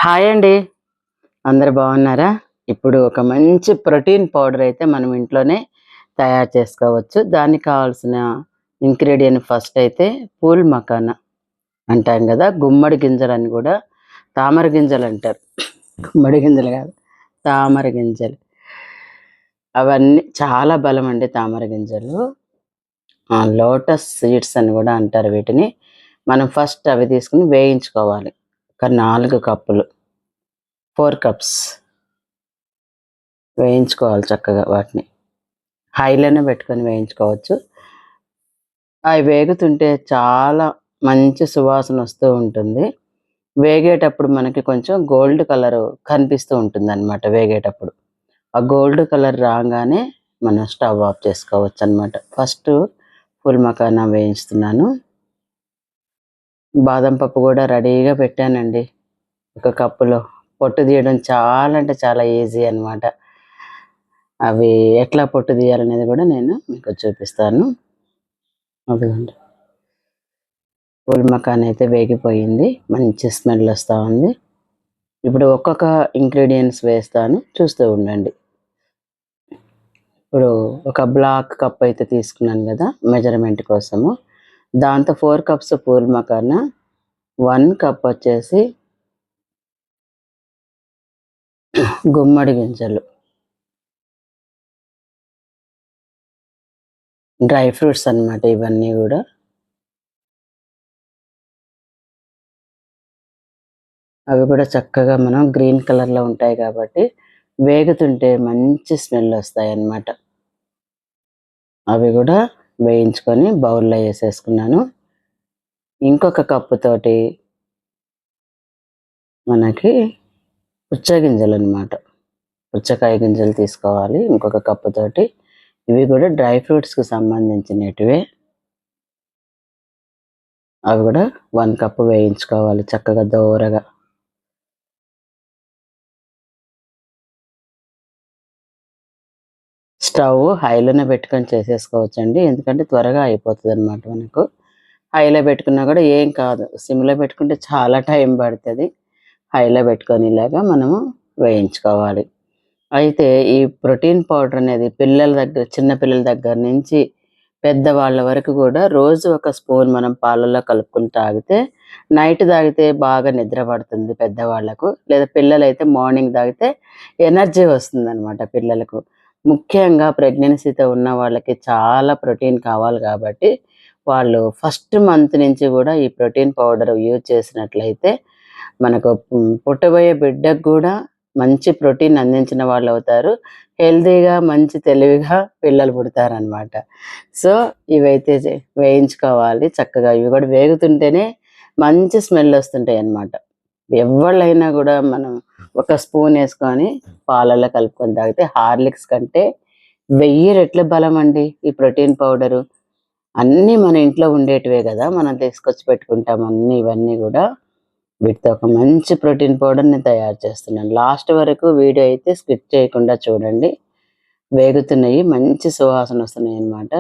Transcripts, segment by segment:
Hi అండి. అందరూ బాగున్నారా? ఇప్పుడు ఒక మంచి ప్రోటీన్ పౌడర్ అయితే మనం ఇంట్లోనే తయారు చేసుకోవచ్చు. దానికి కావాల్సిన ఇంగ్రీడియెంట్ ఫస్ట్ అయితే పూల్ మకానా అంటాం కదా! గుమ్మడి గింజలని కూడా తామర గింజలు అంటారు. గుమ్మడి గింజలు కాదు, తామర గింజలు. అవన్నీ చాలా బలం అండి తామర గింజలు. లోటస్ సీడ్స్ అని కూడా అంటారు వీటిని. మనం ఫస్ట్ అవి తీసుకొని వేయించుకోవాలి. ఒక 4 కప్పులు, 4 కప్స్ వేయించుకోవాలి చక్కగా వాటిని. హైలోనే పెట్టుకొని వేయించుకోవచ్చు. అవి వేగుతుంటే చాలా మంచి సువాసన వస్తూ ఉంటుంది. వేగేటప్పుడు మనకి కొంచెం గోల్డ్ కలర్ కనిపిస్తూ ఉంటుందన్నమాట వేగేటప్పుడు. ఆ గోల్డ్ కలర్ రాగానే మనం స్టవ్ ఆఫ్ చేసుకోవచ్చు అన్నమాట. ఫస్ట్ ఫుల్ మకానా వేయిస్తున్నాను. బాదం పప్పు కూడా రెడీగా పెట్టానండి. ఒక కప్పులో. పొట్టు తీయడం చాలా అంటే చాలా ఈజీ అన్నమాట. అవి ఎట్లా పొట్టు తీయాలనేది కూడా నేను మీకు చూపిస్తాను. అదిగోండి, పూల్ మకాన్ అయితే వేగిపోయింది. మంచి స్మెల్ వస్తూ ఉంది. ఇప్పుడు ఒక్కొక్క ఇంగ్రీడియంట్స్ వేస్తాను, చూస్తూ ఉండండి. ఇప్పుడు ఒక బ్లాక్ కప్ అయితే తీసుకున్నాను కదా మెజర్మెంట్ కోసము. దాంతో 4 కప్స్ పూల్ మకానా, 1 కప్ వచ్చేసి గుమ్మడి గింజలు, డ్రై ఫ్రూట్స్ అన్నమాట ఇవన్నీ కూడా. అవి కూడా చక్కగా మనం గ్రీన్ కలర్లో ఉంటాయి కాబట్టి వేగుతుంటే మంచి స్మెల్ వస్తాయి అన్నమాట. అవి కూడా వేయించుకొని బౌల్లో వేసేసుకున్నాను. ఇంకొక కప్పు తోటి మనకి పుచ్చగింజలు అనమాట, పుచ్చకాయ గింజలు తీసుకోవాలి ఇంకొక కప్పు తోటి. ఇవి కూడా డ్రై ఫ్రూట్స్కి సంబంధించినటివే. అవి కూడా 1 కప్పు వేయించుకోవాలి చక్కగా దోరగా. స్టవ్ హైలోనే పెట్టుకొని చేసేసుకోవచ్చండి, ఎందుకంటే త్వరగా అయిపోతుంది అనమాట మనకు. హైలో పెట్టుకున్నా కూడా ఏం కాదు, సిమ్లో పెట్టుకుంటే చాలా టైం పడుతుంది. హైలో పెట్టుకొని ఇలాగా మనము వేయించుకోవాలి. అయితే ఈ ప్రోటీన్ పౌడర్ అనేది పిల్లల దగ్గర, చిన్న పిల్లల దగ్గర నుంచి పెద్దవాళ్ళ వరకు కూడా రోజు ఒక స్పూన్ మనం పాలల్లో కలుపుకొని తాగితే, నైట్ తాగితే బాగా నిద్ర పడుతుంది పెద్దవాళ్ళకు, లేదా పిల్లలైతే మార్నింగ్ తాగితే ఎనర్జీ వస్తుందన్నమాట పిల్లలకు. ముఖ్యంగా ప్రెగ్నెన్సీతో ఉన్న వాళ్ళకి చాలా ప్రోటీన్ కావాలి కాబట్టి వాళ్ళు ఫస్ట్ మంత్ నుంచి కూడా ఈ ప్రోటీన్ పౌడర్ యూజ్ చేసినట్లయితే మనకు పుట్టబోయే బిడ్డకు కూడా మంచి ప్రోటీన్ అందించిన వాళ్ళు అవుతారు. హెల్తీగా మంచి తెలివిగా పిల్లలు పుడతారనమాట. సో ఇవైతే వేయించుకోవాలి చక్కగా. ఇవి కూడా వేగుతుంటేనే మంచి స్మెల్ వస్తుంటాయి అన్నమాట. ఎవళ్ళైనా కూడా మనం ఒక స్పూన్ వేసుకొని పాలల్లో కలుపుకొని తాగితే హార్లిక్స్ కంటే 1000 రెట్ల బలం అండి ఈ ప్రోటీన్ పౌడరు. అన్నీ మన ఇంట్లో ఉండేటివే కదా, మనం తీసుకొచ్చి పెట్టుకుంటాం అన్నీ. ఇవన్నీ కూడా వీటితో ఒక మంచి ప్రోటీన్ పౌడర్ని తయారు చేస్తున్నాను. లాస్ట్ వరకు వీడియో అయితే స్కిప్ చేయకుండా చూడండి. వేగుతున్నాయి, మంచి సువాసన వస్తున్నాయి అన్నమాట.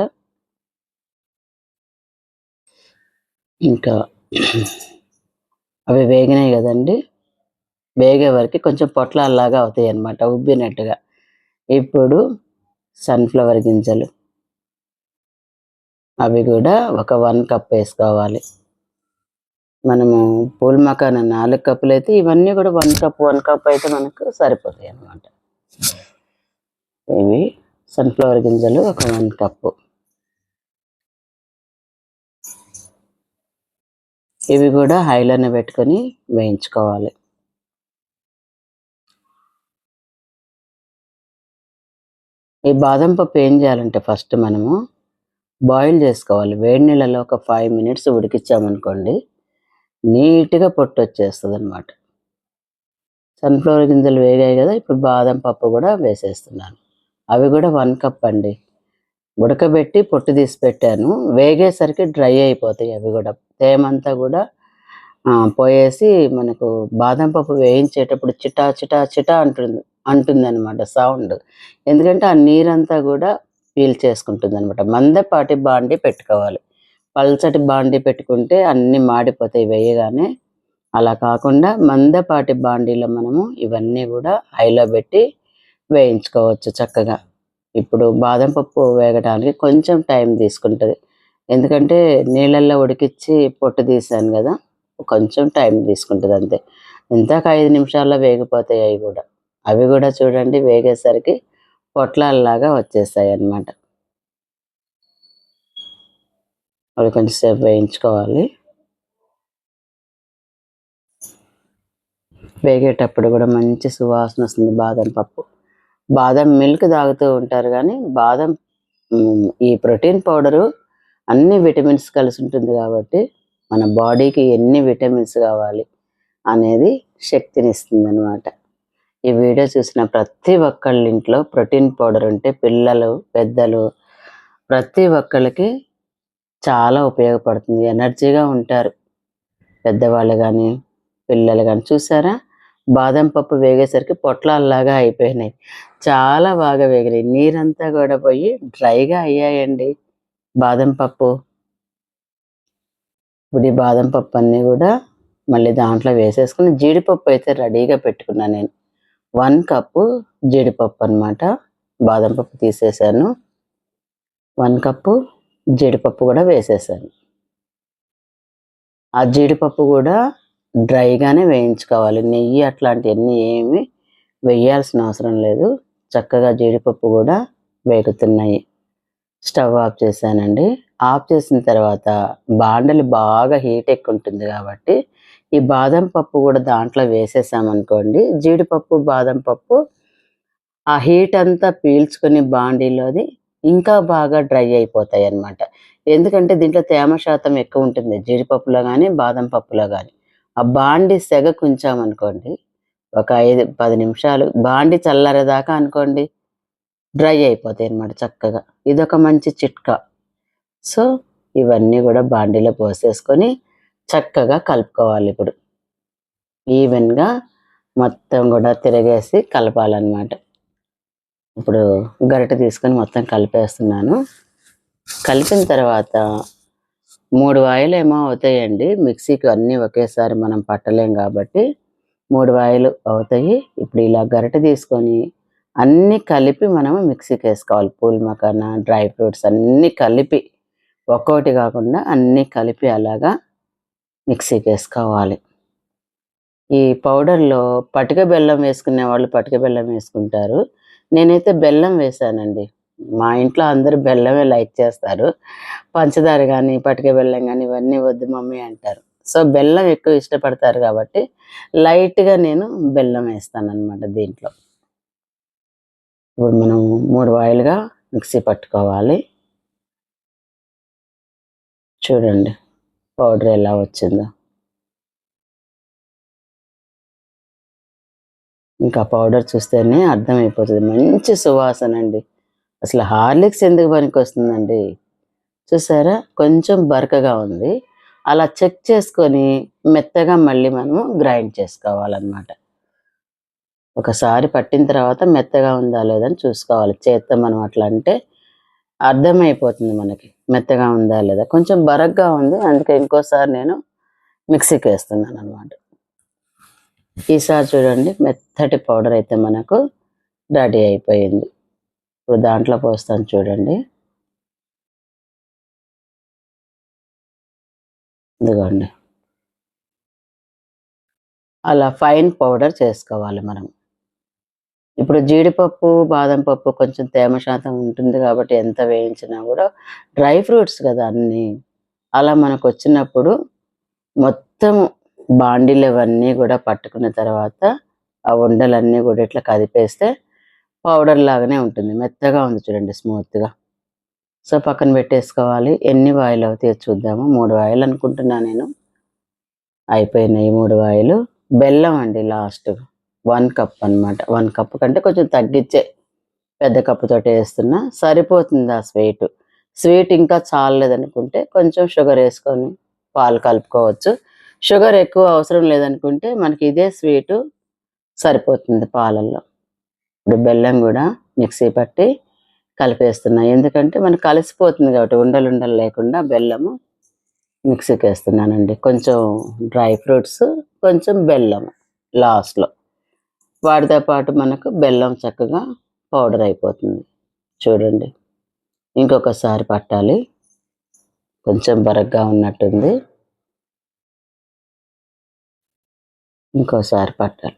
ఇంకా అవి వేగినాయి కదండి, వేగే వరకు కొంచెం పొట్లాల్లాగా అవుతాయి అన్నమాట, ఉబ్బినట్టుగా. ఇప్పుడు సన్ఫ్లవర్ గింజలు, అవి కూడా ఒక 1 కప్ వేసుకోవాలి. మనము పూల్ మకానా 4 కప్పులు అయితే ఇవన్నీ కూడా 1 కప్ అయితే మనకు సరిపోతాయి అన్నమాట. ఇవి సన్ఫ్లవర్ గింజలు ఒక 1 కప్పు. ఇవి కూడా హైలోనే పెట్టుకొని వేయించుకోవాలి. ఈ బాదం పప్పు ఏం చేయాలంటే ఫస్ట్ మనము బాయిల్ చేసుకోవాలి. వేడి నీళ్ళలో ఒక 5 మినిట్స్ ఉడికించామనుకోండి, నీట్గా పొట్టు వచ్చేస్తుంది అనమాట. సన్ఫ్లవర్ గింజలు వేగాయి కదా, ఇప్పుడు బాదం పప్పు కూడా వేసేస్తున్నాను. అవి కూడా 1 కప్ అండి. ఉడకబెట్టి పొట్టు తీసి పెట్టాను. వేగేసరికి డ్రై అయిపోతాయి అవి కూడా. తేమంతా కూడా పోయేసి మనకు బాదం పప్పు వేయించేటప్పుడు చిటా చిటా చిటా అంటుందన్నమాట సౌండ్. ఎందుకంటే ఆ నీరంతా కూడా పీల్చేసుకుంటుంది అనమాట. మందపాటి బాండి పెట్టుకోవాలి. పల్చటి బాండి పెట్టుకుంటే అన్నీ మాడిపోతాయి వేయగానే. అలా కాకుండా మందపాటి బాండీలో మనము ఇవన్నీ కూడా హైలో పెట్టి వేయించుకోవచ్చు చక్కగా. ఇప్పుడు బాదం పప్పు వేగడానికి కొంచెం టైం తీసుకుంటుంది, ఎందుకంటే నీళ్ళల్లో ఉడికిచ్చి పొట్టు తీసాను కదా, కొంచెం టైం తీసుకుంటుంది అంతే. ఇంతకు 5 నిమిషాల్లో వేగిపోతాయి అవి కూడా. అవి కూడా చూడండి వేగేసరికి పొట్లాల్లాగా వచ్చేస్తాయి అన్నమాట. అవి కొంచెం సేపు వేయించుకోవాలి. వేగేటప్పుడు కూడా మంచి సువాసన వస్తుంది బాదం పప్పు. బాదం మిల్క్ తాగుతూ ఉంటారు కానీ బాదం ఈ ప్రోటీన్ పౌడరు అన్ని విటమిన్స్ కలిసి ఉంటుంది కాబట్టి మన బాడీకి ఎన్ని విటమిన్స్ కావాలి అనేది శక్తినిస్తుంది అనమాట. ఈ వీడియో చూసిన ప్రతి ఒక్కళ్ళ ఇంట్లో ప్రోటీన్ పౌడర్ ఉంటే పిల్లలు పెద్దలు ప్రతి ఒక్కళ్ళకి చాలా ఉపయోగపడుతుంది. ఎనర్జీగా ఉంటారు పెద్దవాళ్ళు కానీ పిల్లలు కానీ. చూసారా, బాదం పప్పు వేగేసరికి పొట్లాల్లాగా అయిపోయినాయి, చాలా బాగా వేగినాయి. నీరంతా కూడా పోయి డ్రైగా అయ్యాయండి బాదం పప్పు. ఇప్పుడు ఈ బాదం పప్పు అన్నీ కూడా మళ్ళీ దాంట్లో వేసేసుకుని జీడిపప్పు అయితే రెడీగా పెట్టుకున్నాను నేను. 1 కప్పు జీడిపప్పు అనమాట. బాదం పప్పు తీసేసాను, 1 కప్పు జీడిపప్పు కూడా వేసేసాను. ఆ జీడిపప్పు కూడా డ్రైగానే వేయించుకోవాలి, నెయ్యి అట్లాంటివన్నీ ఏమి వేయాల్సిన అవసరం లేదు. చక్కగా జీడిపప్పు కూడా వేగుతున్నాయి. స్టవ్ ఆఫ్ చేశానండి. ఆఫ్ చేసిన తర్వాత బాండలి బాగా హీట్ ఎక్కువ ఉంటుంది కాబట్టి ఈ బాదం పప్పు కూడా దాంట్లో వేసేసామనుకోండి, జీడిపప్పు బాదం పప్పు ఆ హీట్ అంతా పీల్చుకొని బాండీలోది ఇంకా బాగా డ్రై అయిపోతాయి అన్నమాట. ఎందుకంటే దీంట్లో తేమ శాతం ఎక్కువ ఉంటుంది జీడిపప్పులో కానీ బాదం పప్పులో కానీ. ఆ బాండీ సెగకు ఉంచామనుకోండి ఒక 5-10 నిమిషాలు, బాండీ చల్లారేదాకా అనుకోండి, డ్రై అయిపోతాయి అన్నమాట చక్కగా. ఇదొక మంచి చిట్కా. సో ఇవన్నీ కూడా బాండీలో పోసేసుకొని చక్కగా కలుపుకోవాలి. ఇప్పుడు ఈవెన్గా మొత్తం కూడా తిరగేసి కలపాలన్నమాట. ఇప్పుడు గరిటె తీసుకొని మొత్తం కలిపేస్తున్నాను. కలిపిన తర్వాత 3 వాయిలు ఏమో అవుతాయండి. మిక్సీకి అన్నీ ఒకేసారి మనం పట్టలేం కాబట్టి 3 వాయిలు అవుతాయి. ఇప్పుడు ఇలా గరిటె తీసుకొని అన్నీ కలిపి మనం మిక్సీకి వేసుకోవాలి. పూల్ మకానా, డ్రై ఫ్రూట్స్ అన్నీ కలిపి, ఒక్కొక్కటి కాకుండా అన్నీ కలిపి అలాగా మిక్సీకి వేసుకోవాలి. ఈ పౌడర్లో పటిక బెల్లం వేసుకునే వాళ్ళు పటిక బెల్లం వేసుకుంటారు. నేనైతే బెల్లం వేసానండి. మా ఇంట్లో అందరూ బెల్లమే లైక్ చేస్తారు. పంచదార కానీ పటిక బెల్లం కానీ ఇవన్నీ వద్దు మమ్మీ అంటారు. సో బెల్లం ఎక్కువ ఇష్టపడతారు కాబట్టి లైట్గా నేను బెల్లం వేస్తాను అనమాట దీంట్లో. ఇప్పుడు మనం 3 వాయిలుగా మిక్సీ పట్టుకోవాలి. చూడండి పౌడర్ ఎలా వచ్చిందో. ఇంకా పౌడర్ చూస్తేనే అర్థమైపోతుంది, మంచి సువాసన అండి. అసలు హార్లిక్స్ ఎందుకు పనికి వస్తుందండి? చూసారా, కొంచెం బరకగా ఉంది. అలా చెక్ చేసుకొని మెత్తగా మళ్ళీ మనము గ్రైండ్ చేసుకోవాలన్నమాట. ఒకసారి పట్టిన తర్వాత మెత్తగా ఉందా లేదని చూసుకోవాలి. చేత్తో మనం అట్లా అంటే అర్థమైపోతుంది మనకి మెత్తగా ఉందా లేదా. కొంచెం బరగ్గా ఉంది, అందుకే ఇంకోసారి నేను మిక్సీకి వేస్తున్నాను అనమాట. ఈసారి చూడండి మెత్తటి పౌడర్ అయితే మనకు రెడీ అయిపోయింది. ఇప్పుడు దాంట్లో పోస్తాను చూడండి. ఇదిగోండి, అలా ఫైన్ పౌడర్ చేసుకోవాలి మనం. ఇప్పుడు జీడిపప్పు బాదం పప్పు కొంచెం తేమ శాతం ఉంటుంది కాబట్టి ఎంత వేయించినా కూడా డ్రై ఫ్రూట్స్ కదా అన్నీ. అలా మనకు వచ్చినప్పుడు మొత్తం బాండీలు అవన్నీ కూడా పట్టుకున్న తర్వాత ఆ ఉండలన్నీ కూడా ఇట్లా కదిపేస్తే పౌడర్ లాగానే ఉంటుంది. మెత్తగా ఉంది చూడండి, స్మూత్గా. సో పక్కన పెట్టేసుకోవాలి. ఎన్ని వాయిలు అవుతాయో చూద్దాము. 3 వాయిలు అనుకుంటున్నా నేను. అయిపోయినాయి 3 వాయిలు. బెల్లం అండి లాస్ట్ 1 కప్ అనమాట. 1 కప్ కంటే కొంచెం తగ్గించే పెద్ద కప్పుతోటి వేస్తున్నా, సరిపోతుంది ఆ స్వీట్. స్వీట్ ఇంకా చాలలేదనుకుంటే కొంచెం షుగర్ వేసుకొని పాలు కలుపుకోవచ్చు. షుగర్ ఎక్కువ అవసరం లేదనుకుంటే మనకి ఇదే స్వీటు సరిపోతుంది పాలల్లో. ఇప్పుడు బెల్లం కూడా మిక్సీ పట్టి కలిపేస్తున్నా, ఎందుకంటే మనకు కలిసిపోతుంది కాబట్టి ఉండలు లేకుండా బెల్లము మిక్సీకి వేస్తున్నానండి. కొంచెం డ్రై ఫ్రూట్స్ కొంచెం బెల్లం లాస్ట్‌లో. వాటితో పాటు మనకు బెల్లం చక్కగా పౌడర్ అయిపోతుంది. చూడండి. ఇంకొకసారి పట్టాలి. కొంచెం బరగ్గా ఉన్నట్టుంది. ఇంకోసారి పట్టాలి.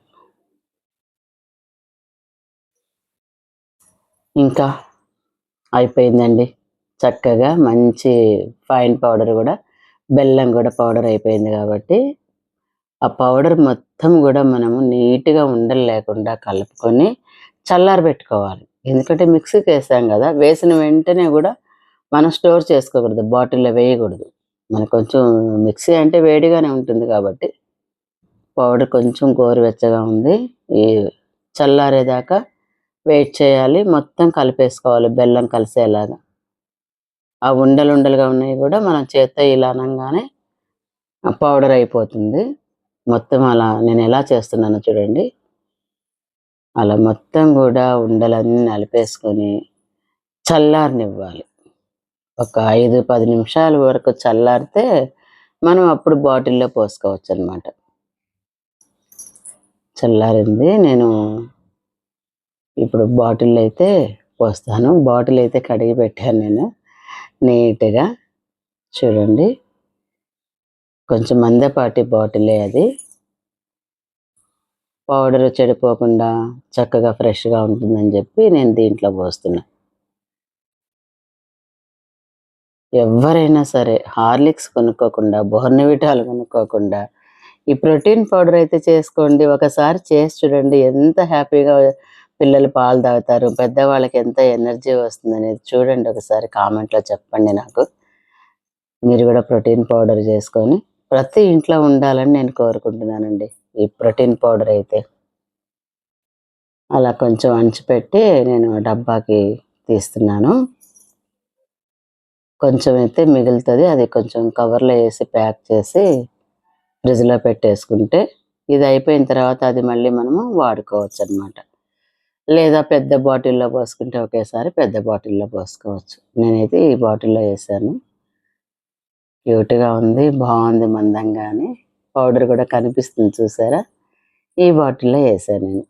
ఇంకా అయిపోయిందండి. చక్కగా మంచి ఫైన్ పౌడర్ గూడా, బెల్లం గూడా పౌడర్ అయిపోయింది గాబట్టి, ఆ పౌడర్ మొత్తం గూడా మనము నీట్‌గా ఉండలు లేకుండా కలుపుకొని చల్లారబెట్టుకోవాలి. ఎందుకంటే మిక్సీకేసాం గదా! వేసిన వెంటనే గూడా మనం స్టోర్ చేసుకోకూడదు. బాటిల్‌లో వేయగూడదు. మనకు కొంచెం మిక్సీ అంటే వేడిగానే ఉంటుంది కాబట్టి, పౌడర్ కొంచెం గోరువెచ్చగా ఉంది. ఈ చల్లారేదాకా వెయిట్ చేయాలి. మొత్తం కలిపేసుకోవాలి బెల్లం కలిసేలాగా. ఆ ఉండలుండలుగా ఉన్నయి గూడా మనం చేత్తో ఇలా అనంగానే పౌడర్ అయిపోతుంది. మొత్తం అలా నేనెలా చేస్తున్నానో చూడండి. అలా మొత్తం గూడా ఉండలన్నీ నలిపేసుకొని చల్లారనివ్వాలి. ఒక 5, 10 నిమిషాల వరకు చల్లారితే మనం అప్పుడు బాటిల్‌లో పోసుకోవచ్చనమాట. చల్లారింది. నేను ఇప్పుడు బాటిల్‌లో అయితే పోస్తాను. బాటిల్ అయితే కడిగి పెట్టాను నేను నీట్‌గా. చూడండి. కొంచెం మందపాటి బాటిలే అది. పౌడర్ చెడిపోకుండా చక్కగా ఫ్రెష్‌గా ఉంటుందని జెప్పి నేను దీంట్లో పోస్తున్నా. ఎవ్వరైనా సరే హార్లిక్స్ కొనుక్కోకుండా, బోర్న్‌విటాలు కొనుక్కోకుండా, ఈ ప్రోటీన్ పౌడర్ అయితే చేసుకోండి. ఒకసారి చేసి చూడండి. ఎంత హ్యాపీగా పిల్లలు పాలు తాగుతారు. పెద్దవాళ్ళకి ఎంత ఎనర్జీ వస్తుందనేది చూడండి ఒకసారి కామెంట్‌లో చెప్పండి నాకు. మీరు గూడా ప్రోటీన్ పౌడర్ చేసుకొని ప్రతి ఇంట్లో ఉండాలని నేను కోరుకుంటున్నానండి. ఈ ప్రోటీన్ పౌడర్ అయితే. అలా కొంచెం అంచిపెట్టి నేను డబ్బాకి తీస్తున్నాను. కొంచెం అయితే మిగులుతది. అది కొంచెం కవర్‌లో ఏసి ప్యాక్ చేసి ఫ్రిడ్జ్‌లో పెట్టేసుకుంటే, ఇది అయిపోయిన తర్వాత అది మళ్ళీ మనము వాడుకోవచ్చనమాట. లేదా పెద్ద బాటిల్‌లో పోసుకుంటే ఒకేసారి పెద్ద బాటిల్‌లో పోసుకోవచ్చు. నేనైతే ఈ బాటిల్‌లో ఏసాను. క్యూట్‌గా ఉంది. బావుంది మందంగాని. పౌడర్ గూడా కనిపిస్తుంది చూసారా? ఈ బాటిల్‌లో ఏసా నేను.